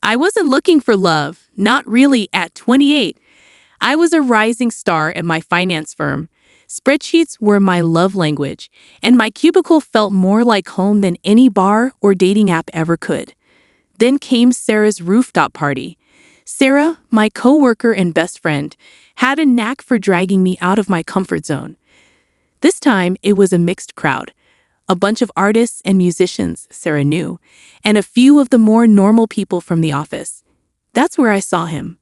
I wasn't looking for love, not really at 28. I was a rising star at my finance firm. Spreadsheets were my love language, and my cubicle felt more like home than any bar or dating app ever could. Then came Sarah's rooftop party. Sarah, my coworker and best friend, had a knack for dragging me out of my comfort zone. This time, it was a mixed crowd. A bunch of artists and musicians Sarah knew, and a few of the more normal people from the office. That's where I saw him.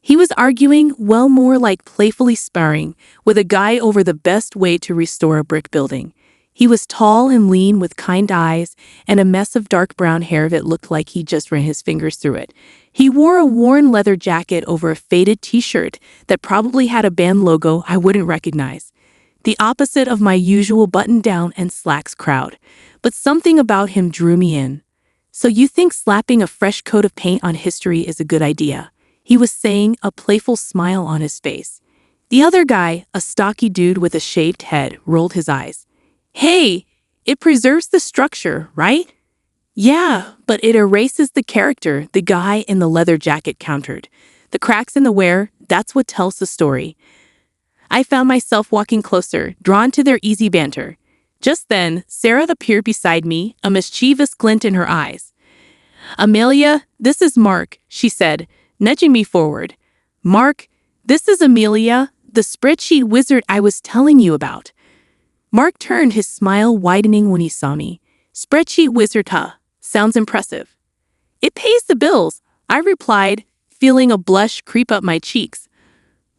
He was arguing, well, more like playfully sparring, with a guy over the best way to restore a brick building. He was tall and lean with kind eyes and a mess of dark brown hair that looked like he just ran his fingers through it. He wore a worn leather jacket over a faded t-shirt that probably had a band logo I wouldn't recognize. The opposite of my usual button-down and slacks crowd. But something about him drew me in. So you think slapping a fresh coat of paint on history is a good idea? He was saying, a playful smile on his face. The other guy, a stocky dude with a shaved head, rolled his eyes. Hey, it preserves the structure, right? Yeah, but it erases the character, the guy in the leather jacket countered. The cracks in the wear, that's what tells the story. I found myself walking closer, drawn to their easy banter. Just then, Sarah appeared beside me, a mischievous glint in her eyes. Amelia, this is Mark, she said, nudging me forward. Mark, this is Amelia, the spreadsheet wizard I was telling you about. Mark turned, his smile widening when he saw me. Spreadsheet wizard, huh? Sounds impressive. It pays the bills, I replied, feeling a blush creep up my cheeks.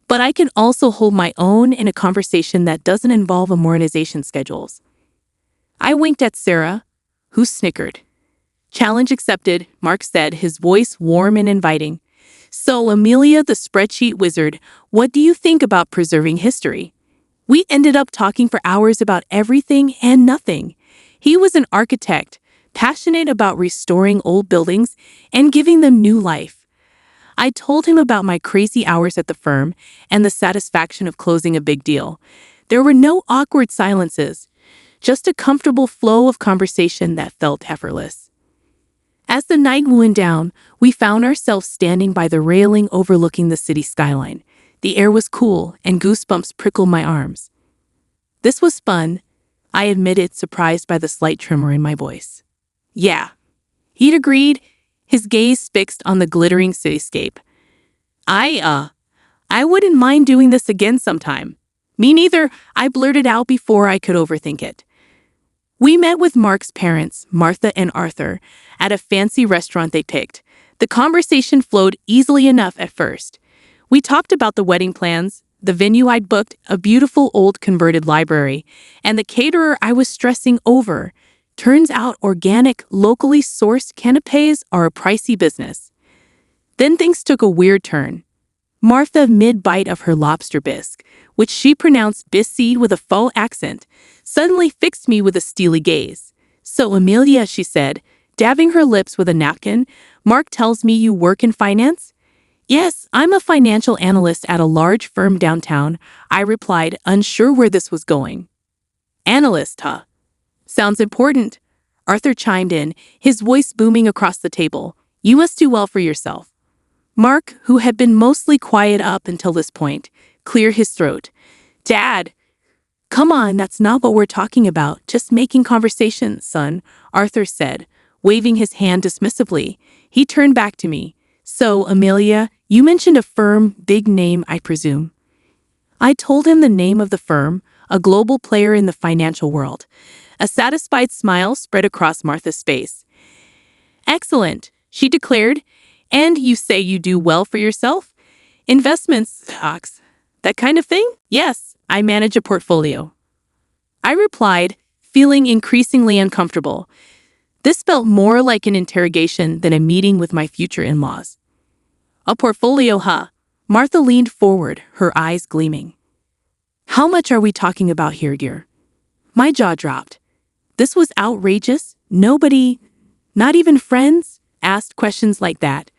But I can also hold my own in a conversation that doesn't involve amortization schedules. I winked at Sarah, who snickered. Challenge accepted, Mark said, his voice warm and inviting. So, Amelia, the spreadsheet wizard, what do you think about preserving history? We ended up talking for hours about everything and nothing. He was an architect, passionate about restoring old buildings and giving them new life. I told him about my crazy hours at the firm and the satisfaction of closing a big deal. There were no awkward silences, just a comfortable flow of conversation that felt effortless. As the night wound down, we found ourselves standing by the railing overlooking the city skyline. The air was cool and goosebumps prickled my arms. This was fun, I admitted, surprised by the slight tremor in my voice. Yeah, he'd agreed, his gaze fixed on the glittering cityscape. I wouldn't mind doing this again sometime. Me neither, I blurted out before I could overthink it. We met with Mark's parents, Martha and Arthur, at a fancy restaurant they picked. The conversation flowed easily enough at first. We talked about the wedding plans, the venue I'd booked, a beautiful old converted library, and the caterer I was stressing over. Turns out organic, locally sourced canapes are a pricey business. Then things took a weird turn. Martha, mid-bite of her lobster bisque, which she pronounced bisque with a faux accent, suddenly fixed me with a steely gaze. So, Amelia, she said, dabbing her lips with a napkin, Mark tells me you work in finance? Yes, I'm a financial analyst at a large firm downtown, I replied, unsure where this was going. Analyst, huh? Sounds important. Arthur chimed in, his voice booming across the table. You must do well for yourself. Mark, who had been mostly quiet up until this point, cleared his throat. Dad! Come on, that's not what we're talking about. Just making conversation, son, Arthur said, waving his hand dismissively. He turned back to me. So, Amelia, you mentioned a firm, big name, I presume. I told him the name of the firm, a global player in the financial world. A satisfied smile spread across Martha's face. Excellent, she declared. And you say you do well for yourself? Investments, stocks, that kind of thing? Yes, I manage a portfolio. I replied, feeling increasingly uncomfortable. This felt more like an interrogation than a meeting with my future in-laws. A portfolio, huh? Martha leaned forward, her eyes gleaming. How much are we talking about here, dear? My jaw dropped. This was outrageous. Nobody, not even friends, asked questions like that.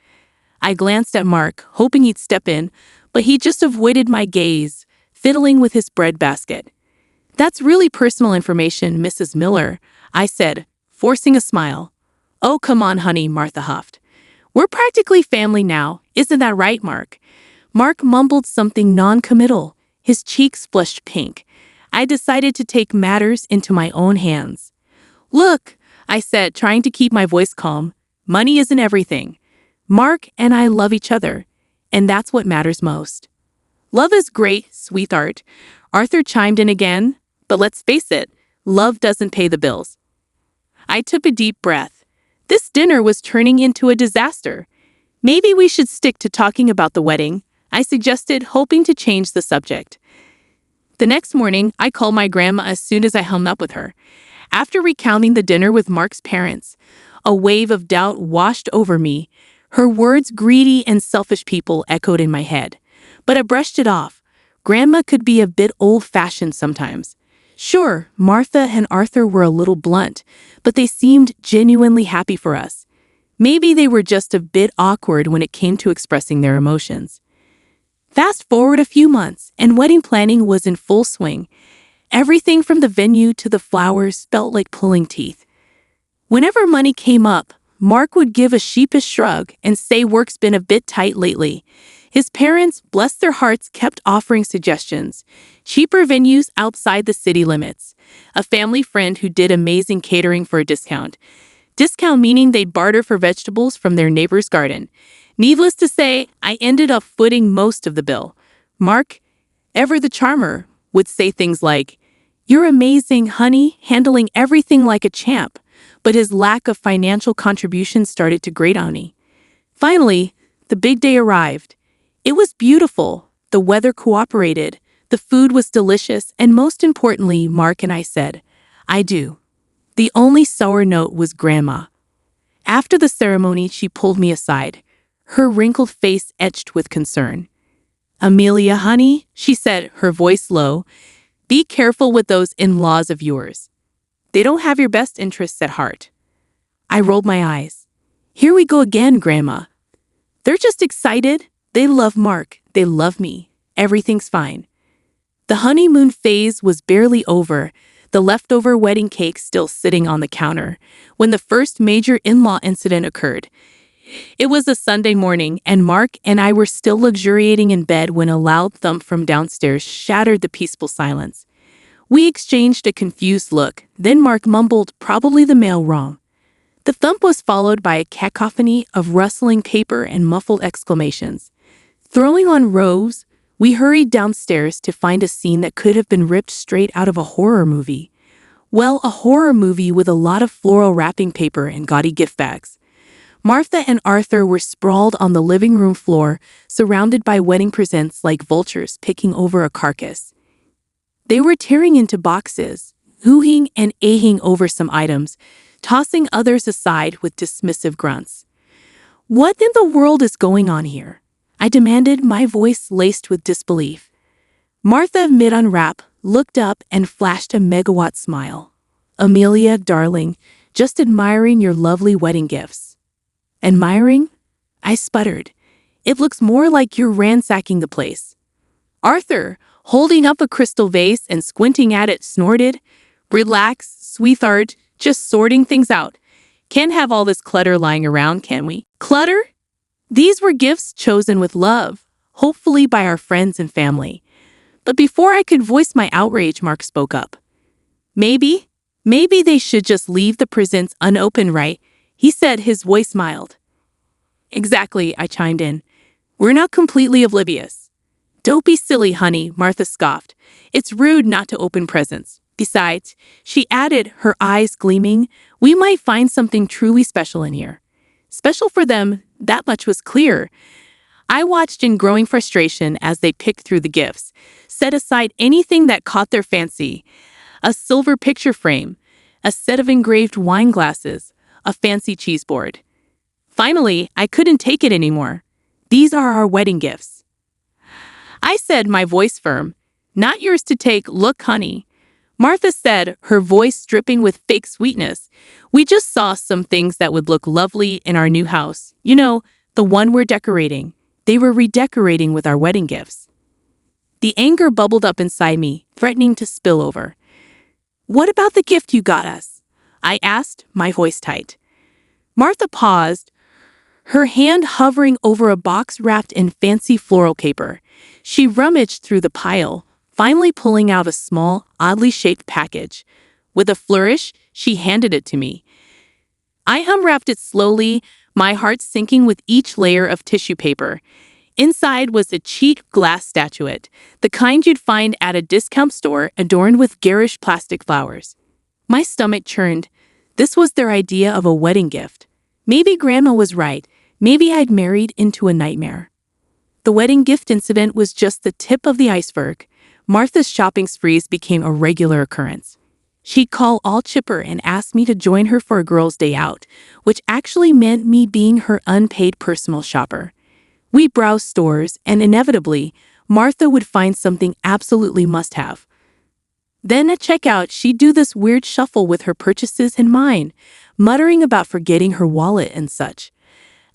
I glanced at Mark, hoping he'd step in, but he just avoided my gaze, fiddling with his bread basket. That's really personal information, Mrs. Miller, I said, forcing a smile. Oh, come on, honey, Martha huffed. We're practically family now, isn't that right, Mark? Mark mumbled something non-committal. His cheeks flushed pink. I decided to take matters into my own hands. Look, I said, trying to keep my voice calm. Money isn't everything. Mark and I love each other, and that's what matters most. Love is great, sweetheart. Arthur chimed in again, but let's face it, love doesn't pay the bills. I took a deep breath. This dinner was turning into a disaster. Maybe we should stick to talking about the wedding, I suggested, hoping to change the subject. The next morning, I called my grandma as soon as I hung up with her. After recounting the dinner with Mark's parents, a wave of doubt washed over me. Her words, greedy and selfish people, echoed in my head. But I brushed it off. Grandma could be a bit old-fashioned sometimes. Sure, Martha and Arthur were a little blunt, but they seemed genuinely happy for us. Maybe they were just a bit awkward when it came to expressing their emotions. Fast forward a few months, and wedding planning was in full swing. Everything from the venue to the flowers felt like pulling teeth. Whenever money came up, Mark would give a sheepish shrug and say work's been a bit tight lately. His parents, bless their hearts, kept offering suggestions. Cheaper venues outside the city limits. A family friend who did amazing catering for a discount. Discount meaning they'd barter for vegetables from their neighbor's garden. Needless to say, I ended up footing most of the bill. Mark, ever the charmer, would say things like, "You're amazing, honey, handling everything like a champ." But his lack of financial contribution started to grate on me. Finally, the big day arrived. It was beautiful. The weather cooperated. The food was delicious. And most importantly, Mark and I said, "I do." The only sour note was Grandma. After the ceremony, she pulled me aside, her wrinkled face etched with concern. "Amelia, honey," she said, her voice low, "be careful with those in-laws of yours. They don't have your best interests at heart." I rolled my eyes. "Here we go again, Grandma. They're just excited. They love Mark. They love me. Everything's fine." The honeymoon phase was barely over, the leftover wedding cake still sitting on the counter, when the first major in-law incident occurred. It was a Sunday morning, and Mark and I were still luxuriating in bed when a loud thump from downstairs shattered the peaceful silence. We exchanged a confused look, then Mark mumbled, "Probably the mail wrong." The thump was followed by a cacophony of rustling paper and muffled exclamations. Throwing on robes, we hurried downstairs to find a scene that could have been ripped straight out of a horror movie. Well, a horror movie with a lot of floral wrapping paper and gaudy gift bags. Martha and Arthur were sprawled on the living room floor, surrounded by wedding presents like vultures picking over a carcass. They were tearing into boxes, hoohing and ahing over some items, tossing others aside with dismissive grunts. "What in the world is going on here?" I demanded, my voice laced with disbelief. Martha, mid-unwrap, looked up and flashed a megawatt smile. "Amelia, darling, just admiring your lovely wedding gifts." "Admiring?" I sputtered. "It looks more like you're ransacking the place." Arthur, holding up a crystal vase and squinting at it, snorted, "Relax, sweetheart, just sorting things out. Can't have all this clutter lying around, can we?" Clutter? These were gifts chosen with love, hopefully by our friends and family. But before I could voice my outrage, Mark spoke up. Maybe they should just leave the presents unopened, right?" he said, his voice mild. "Exactly," I chimed in. "We're not completely oblivious." "Don't be silly, honey," Martha scoffed. "It's rude not to open presents. Besides," she added, her eyes gleaming, "we might find something truly special in here." Special for them, that much was clear. I watched in growing frustration as they picked through the gifts, set aside anything that caught their fancy. A silver picture frame, a set of engraved wine glasses, a fancy cheese board. Finally, I couldn't take it anymore. "These are our wedding gifts," I said, my voice firm. "Not yours to take. Look, honey." Martha said, her voice dripping with fake sweetness. "We just saw some things that would look lovely in our new house. You know, the one we're decorating." They were redecorating with our wedding gifts. The anger bubbled up inside me, threatening to spill over. "What about the gift you got us?" I asked, my voice tight. Martha paused, her hand hovering over a box wrapped in fancy floral paper. She rummaged through the pile, finally pulling out a small, oddly shaped package. With a flourish, she handed it to me. I unwrapped it slowly, my heart sinking with each layer of tissue paper. Inside was a cheap glass statuette, the kind you'd find at a discount store adorned with garish plastic flowers. My stomach churned. This was their idea of a wedding gift. Maybe Grandma was right. Maybe I'd married into a nightmare. The wedding gift incident was just the tip of the iceberg. Martha's shopping sprees became a regular occurrence. She'd call all chipper and ask me to join her for a girls' day out, which actually meant me being her unpaid personal shopper. We browsed stores, and inevitably, Martha would find something absolutely must-have. Then at checkout, she'd do this weird shuffle with her purchases and mine, muttering about forgetting her wallet and such.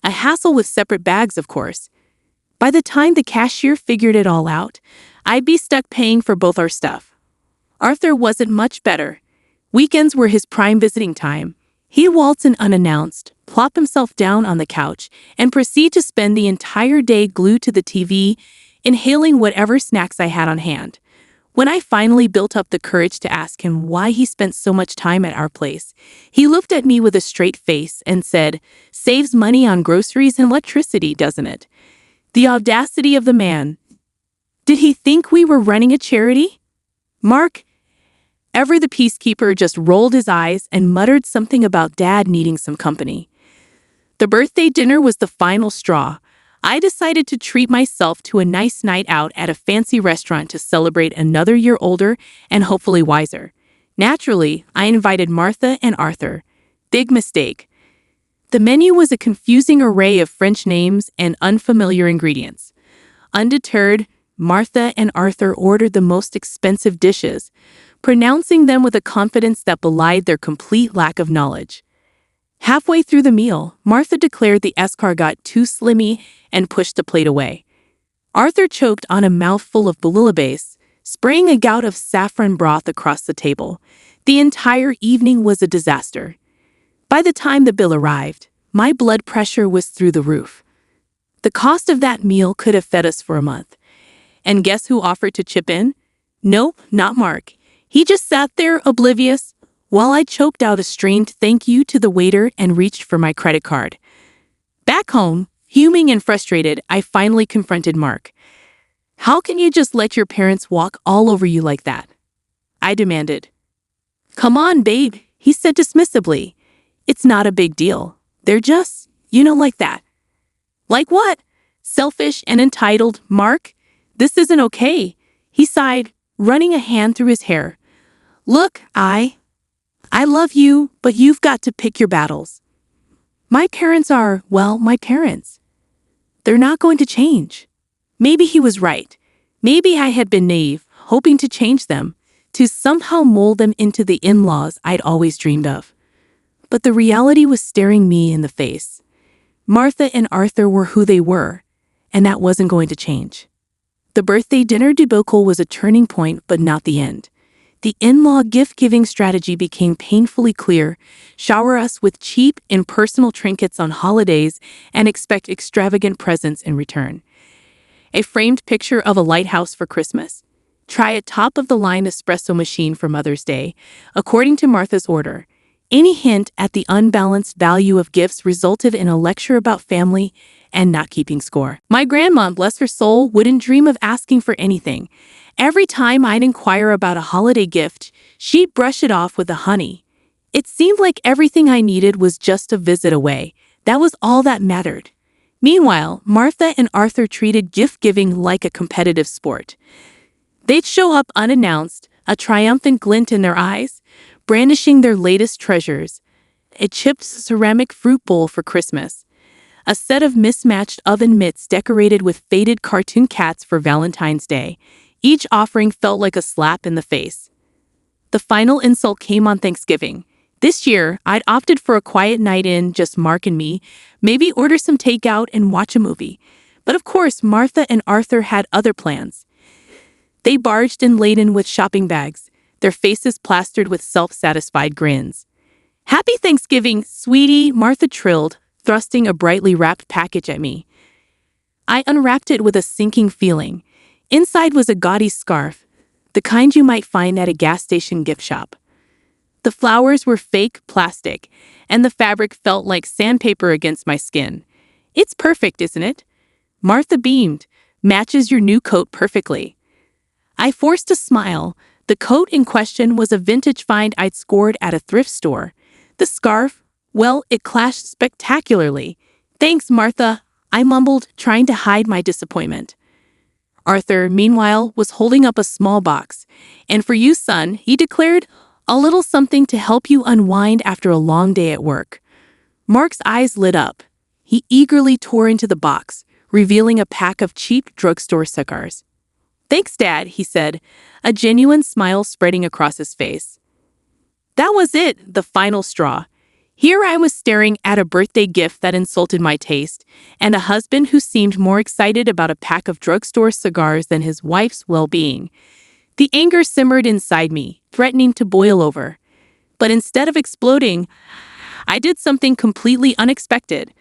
A hassle with separate bags, of course. By the time the cashier figured it all out, I'd be stuck paying for both our stuff. Arthur wasn't much better. Weekends were his prime visiting time. He'd waltz in unannounced, plop himself down on the couch, and proceed to spend the entire day glued to the TV, inhaling whatever snacks I had on hand. When I finally built up the courage to ask him why he spent so much time at our place, he looked at me with a straight face and said, "Saves money on groceries and electricity, doesn't it?" The audacity of the man. Did he think we were running a charity? Mark, ever the peacekeeper, just rolled his eyes and muttered something about Dad needing some company. The birthday dinner was the final straw. I decided to treat myself to a nice night out at a fancy restaurant to celebrate another year older and hopefully wiser. Naturally, I invited Martha and Arthur. Big mistake. The menu was a confusing array of French names and unfamiliar ingredients. Undeterred, Martha and Arthur ordered the most expensive dishes, pronouncing them with a confidence that belied their complete lack of knowledge. Halfway through the meal, Martha declared the escargot too slimy and pushed the plate away. Arthur choked on a mouthful of bouillabaisse, spraying a gout of saffron broth across the table. The entire evening was a disaster. By the time the bill arrived, my blood pressure was through the roof. The cost of that meal could have fed us for a month. And guess who offered to chip in? Nope, not Mark. He just sat there oblivious, while I choked out a strained thank you to the waiter and reached for my credit card. Back home, fuming and frustrated, I finally confronted Mark. "How can you just let your parents walk all over you like that?" I demanded. "Come on, babe," he said dismissively. "It's not a big deal. They're just, like that." "Like what? Selfish and entitled, Mark? This isn't okay," he sighed, running a hand through his hair. "Look, I love you, but you've got to pick your battles. My parents are, my parents. They're not going to change." Maybe he was right. Maybe I had been naive, hoping to change them, to somehow mold them into the in-laws I'd always dreamed of. But the reality was staring me in the face. Martha and Arthur were who they were, and that wasn't going to change. The birthday dinner debacle was a turning point, but not the end. The in-law gift-giving strategy became painfully clear. Shower us with cheap, impersonal trinkets on holidays and expect extravagant presents in return. A framed picture of a lighthouse for Christmas. Try a top-of-the-line espresso machine for Mother's Day, according to Martha's order. Any hint at the unbalanced value of gifts resulted in a lecture about family and not keeping score. My grandma, bless her soul, wouldn't dream of asking for anything. Every time I'd inquire about a holiday gift, she'd brush it off with a honey. It seemed like everything I needed was just a visit away. That was all that mattered. Meanwhile, Martha and Arthur treated gift-giving like a competitive sport. They'd show up unannounced, a triumphant glint in their eyes, brandishing their latest treasures: a chipped ceramic fruit bowl for Christmas, a set of mismatched oven mitts decorated with faded cartoon cats for Valentine's Day. Each offering felt like a slap in the face. The final insult came on Thanksgiving. This year, I'd opted for a quiet night in, just Mark and me, maybe order some takeout and watch a movie. But of course, Martha and Arthur had other plans. They barged in laden with shopping bags, their faces plastered with self-satisfied grins. "Happy Thanksgiving, sweetie," Martha trilled, thrusting a brightly wrapped package at me. I unwrapped it with a sinking feeling. Inside was a gaudy scarf, the kind you might find at a gas station gift shop. The flowers were fake plastic, and the fabric felt like sandpaper against my skin. "It's perfect, isn't it?" Martha beamed. "Matches your new coat perfectly." I forced a smile. The coat in question was a vintage find I'd scored at a thrift store. The scarf, well, it clashed spectacularly. "Thanks, Martha," I mumbled, trying to hide my disappointment. Arthur, meanwhile, was holding up a small box. "And for you, son," he declared, "a little something to help you unwind after a long day at work." Mark's eyes lit up. He eagerly tore into the box, revealing a pack of cheap drugstore cigars. "Thanks, Dad," he said, a genuine smile spreading across his face. That was it, the final straw. Here I was staring at a birthday gift that insulted my taste, and a husband who seemed more excited about a pack of drugstore cigars than his wife's well-being. The anger simmered inside me, threatening to boil over. But instead of exploding, I did something completely unexpected.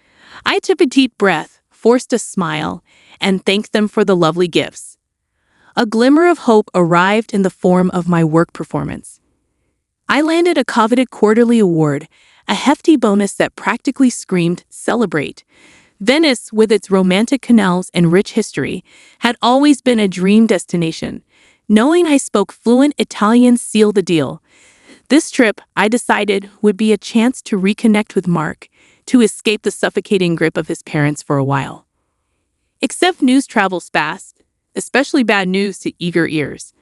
I took a deep breath, forced a smile, and thanked them for the lovely gifts. A glimmer of hope arrived in the form of my work performance. I landed a coveted quarterly award, a hefty bonus that practically screamed, "Celebrate." Venice, with its romantic canals and rich history, had always been a dream destination. Knowing I spoke fluent Italian sealed the deal. This trip, I decided, would be a chance to reconnect with Mark, to escape the suffocating grip of his parents for a while. Except news travels fast, especially bad news to eager ears.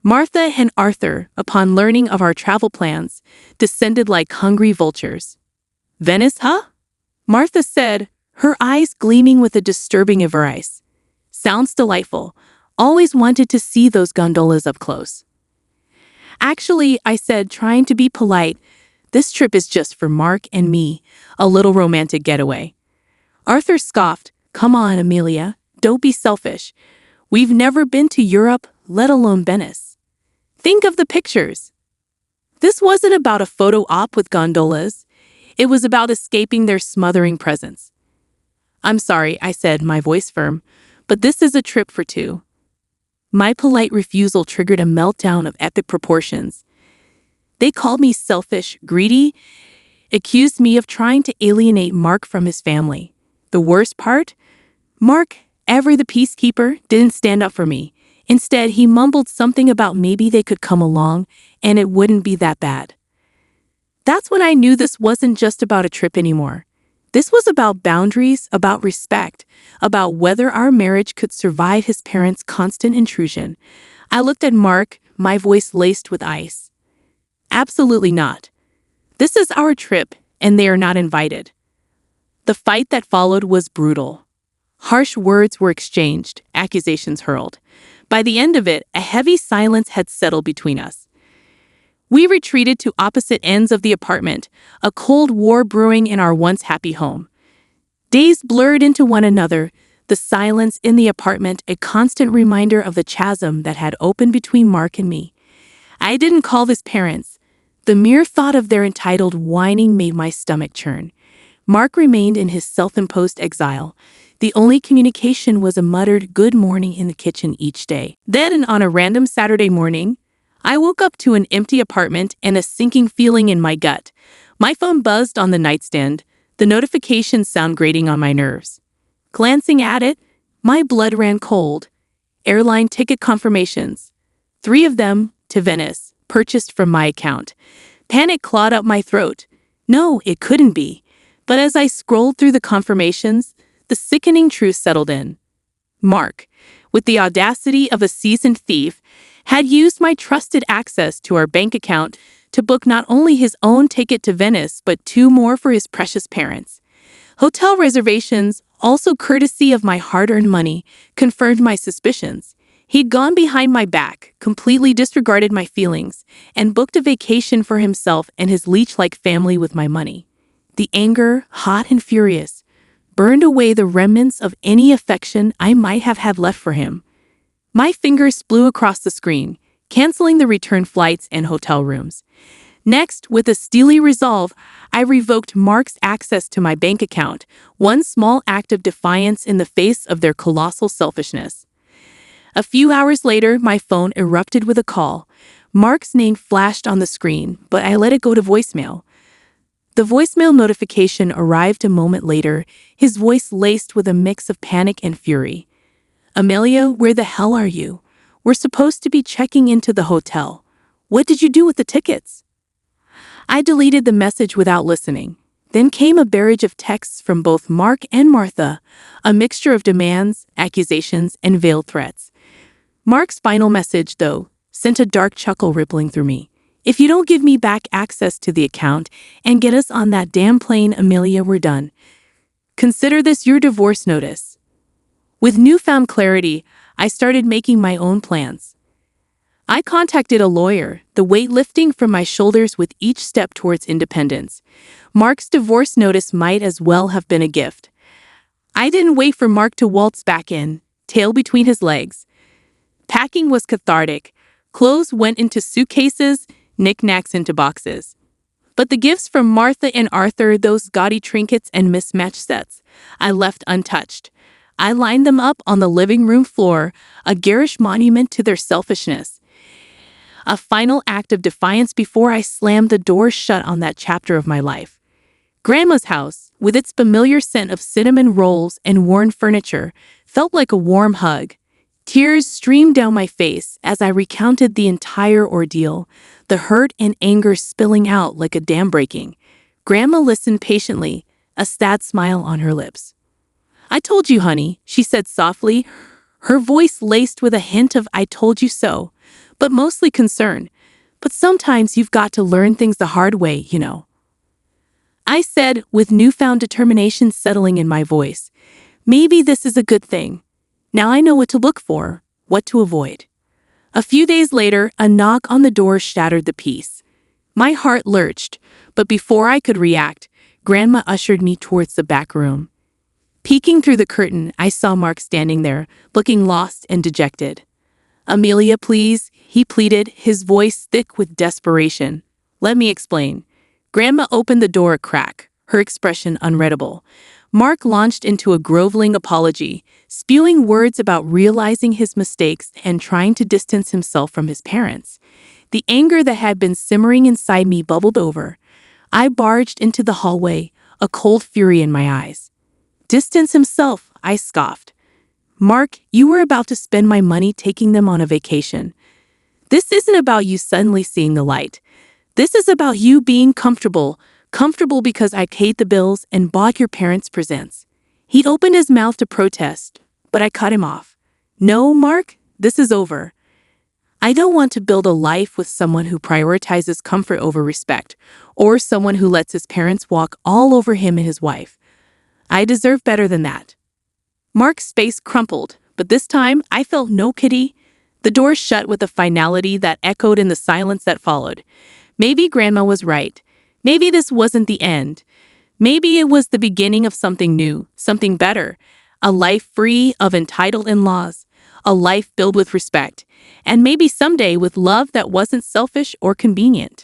Martha and Arthur, upon learning of our travel plans, descended like hungry vultures. "Venice, huh?" Martha said, her eyes gleaming with a disturbing avarice. "Sounds delightful. Always wanted to see those gondolas up close." "Actually," I said, trying to be polite, "this trip is just for Mark and me, a little romantic getaway." Arthur scoffed. "Come on, Amelia, don't be selfish. We've never been to Europe, let alone Venice. Think of the pictures." This wasn't about a photo op with gondolas. It was about escaping their smothering presence. "I'm sorry," I said, my voice firm, "but this is a trip for two." My polite refusal triggered a meltdown of epic proportions. They called me selfish, greedy, accused me of trying to alienate Mark from his family. The worst part? Mark, ever the peacekeeper, didn't stand up for me. Instead, he mumbled something about maybe they could come along and it wouldn't be that bad. That's when I knew this wasn't just about a trip anymore. This was about boundaries, about respect, about whether our marriage could survive his parents' constant intrusion. I looked at Mark, my voice laced with ice. "Absolutely not. This is our trip, and they are not invited." The fight that followed was brutal. Harsh words were exchanged, accusations hurled. By the end of it, a heavy silence had settled between us. We retreated to opposite ends of the apartment, a cold war brewing in our once happy home. Days blurred into one another, the silence in the apartment a constant reminder of the chasm that had opened between Mark and me. I didn't call this parents. The mere thought of their entitled whining made my stomach churn. Mark remained in his self-imposed exile. The only communication was a muttered good morning in the kitchen each day. Then, on a random Saturday morning, I woke up to an empty apartment and a sinking feeling in my gut. My phone buzzed on the nightstand, the notification sound grating on my nerves. Glancing at it, my blood ran cold. Airline ticket confirmations. 3 of them, to Venice, purchased from my account. Panic clawed up my throat. No, it couldn't be. But as I scrolled through the confirmations, the sickening truth settled in. Mark, with the audacity of a seasoned thief, had used my trusted access to our bank account to book not only his own ticket to Venice, but 2 more for his precious parents. Hotel reservations, also courtesy of my hard-earned money, confirmed my suspicions. He'd gone behind my back, completely disregarded my feelings, and booked a vacation for himself and his leech-like family with my money. The anger, hot and furious, burned away the remnants of any affection I might have had left for him. My fingers flew across the screen, canceling the return flights and hotel rooms. Next, with a steely resolve, I revoked Mark's access to my bank account, one small act of defiance in the face of their colossal selfishness. A few hours later, my phone erupted with a call. Mark's name flashed on the screen, but I let it go to voicemail. The voicemail notification arrived a moment later, his voice laced with a mix of panic and fury. "Amelia, where the hell are you? We're supposed to be checking into the hotel. What did you do with the tickets?" I deleted the message without listening. Then came a barrage of texts from both Mark and Martha, a mixture of demands, accusations, and veiled threats. Mark's final message, though, sent a dark chuckle rippling through me. "If you don't give me back access to the account and get us on that damn plane, Amelia, we're done. Consider this your divorce notice." With newfound clarity, I started making my own plans. I contacted a lawyer, the weight lifting from my shoulders with each step towards independence. Mark's divorce notice might as well have been a gift. I didn't wait for Mark to waltz back in, tail between his legs. Packing was cathartic. Clothes went into suitcases, knickknacks into boxes. But the gifts from Martha and Arthur, those gaudy trinkets and mismatched sets, I left untouched. I lined them up on the living room floor, a garish monument to their selfishness. A final act of defiance before I slammed the door shut on that chapter of my life. Grandma's house, with its familiar scent of cinnamon rolls and worn furniture, felt like a warm hug. Tears streamed down my face as I recounted the entire ordeal, the hurt and anger spilling out like a dam breaking. Grandma listened patiently, a sad smile on her lips. "I told you, honey," she said softly, her voice laced with a hint of "I told you so," but mostly concern. "But sometimes you've got to learn things the hard way, you know." I said, with newfound determination settling in my voice, "Maybe this is a good thing. Now I know what to look for, what to avoid." A few days later, a knock on the door shattered the peace. My heart lurched, but before I could react, Grandma ushered me towards the back room. Peeking through the curtain, I saw Mark standing there, looking lost and dejected. "Amelia, please," he pleaded, his voice thick with desperation. "Let me explain." Grandma opened the door a crack, her expression unreadable. Mark launched into a groveling apology, spewing words about realizing his mistakes and trying to distance himself from his parents. The anger that had been simmering inside me bubbled over. I barged into the hallway, a cold fury in my eyes. "Distance himself," I scoffed. "Mark, you were about to spend my money taking them on a vacation. This isn't about you suddenly seeing the light. This is about you being comfortable because I paid the bills and bought your parents' presents." He opened his mouth to protest, but I cut him off. "No, Mark, this is over. I don't want to build a life with someone who prioritizes comfort over respect, or someone who lets his parents walk all over him and his wife. I deserve better than that." Mark's face crumpled, but this time I felt no pity. The door shut with a finality that echoed in the silence that followed. Maybe Grandma was right. Maybe this wasn't the end. Maybe it was the beginning of something new, something better. A life free of entitled in-laws. A life filled with respect. And maybe someday with love that wasn't selfish or convenient.